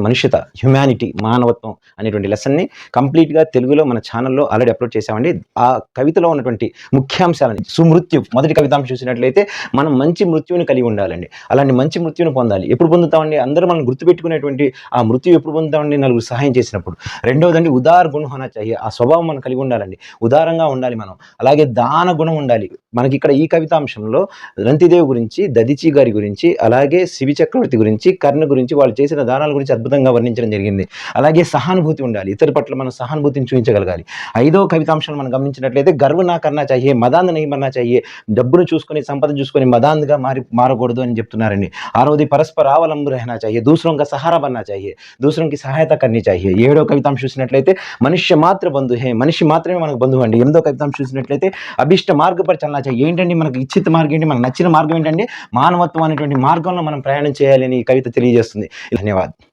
మనుష్యత, humanity, మానవత్వం అనేటువంటి లెసన్ని కంప్లీట్గా తెలుగులో మన ఛానల్లో ఆల్రెడీ అప్లోడ్ చేసామండి. ఆ కవితలో ఉన్నటువంటి ముఖ్యాంశాలని సుమృత్యు మొదటి కవితాంశం చూసినట్లయితే మనం మంచి మృత్యువుని కలిగి ఉండాలండి. అలాంటి మంచి మృత్యువుని పొందాలి. ఎప్పుడు పొందుతామండి? అందరూ మనం గుర్తుపెట్టుకునేటువంటి ఆ మృత్యు ఎప్పుడు పొందుతామండి? నలుగురు సహాయం చేసినప్పుడు. రెండవదండి ఉదార్ గుణం హోనా చాహియే. ఆ స్వభావం మనం కలిగి ఉండాలండి. ఉదారంగా ఉండాలి మనం. అలాగే దాన గుణం ఉండాలి. మనకి ఇక్కడ ఈ కవితాంశంలో రంతిదేవి గురించి, దదిచి గారి గురించి, అలాగే శివి చక్రవర్తి గురించి, కర్ణ గురించి వాళ్ళు చేసిన దానాల గురించి అద్భుతంగా వర్ణించడం జరిగింది. అలాగే సహానుభూతి ఉండాలి. ఇతరుల పట్ల మనం సహానుభూతిని చూపించగలగాలి. ఐదవ కవితాంశం మనం గమనించినట్లయితే గర్వ నా కర్నా చాహియే, మదాంధ నహీ మర్నా చాహియే. డబ్బును చూసుకొని, సంపదను చూసుకొని మదాంధగా మారకూడదు అని చెప్తున్నారండి. ఆరవది పరస్పరావలంబ రహనా చాహియే, దూసరోं का सहारा बनना चाहिए, दूसरों की సహాయత करनी चाहिए. ఏడవ కవితాంశం చూసినట్లయితే మనుష్య మాత్ర బంధు హే, మనిషి మాత్రమే మనకు బంధువు అండి. ఎనిమిదో కవితాంశం చూసినట్లయితే అభిష్ట మార్గ పర్ చలనా చాహియే. ఏంటండి మనకు ఇచ్చిత మార్గం ఏంటి? మనకు నచ్చిన మార్గం ఏంటండి? మానవత్వం అనేటువంటి మార్గంలో మనం ప్రయాణం చేయాలని ఈ కవిత తెలియజేస్తుంది. ధన్యవాదాలు.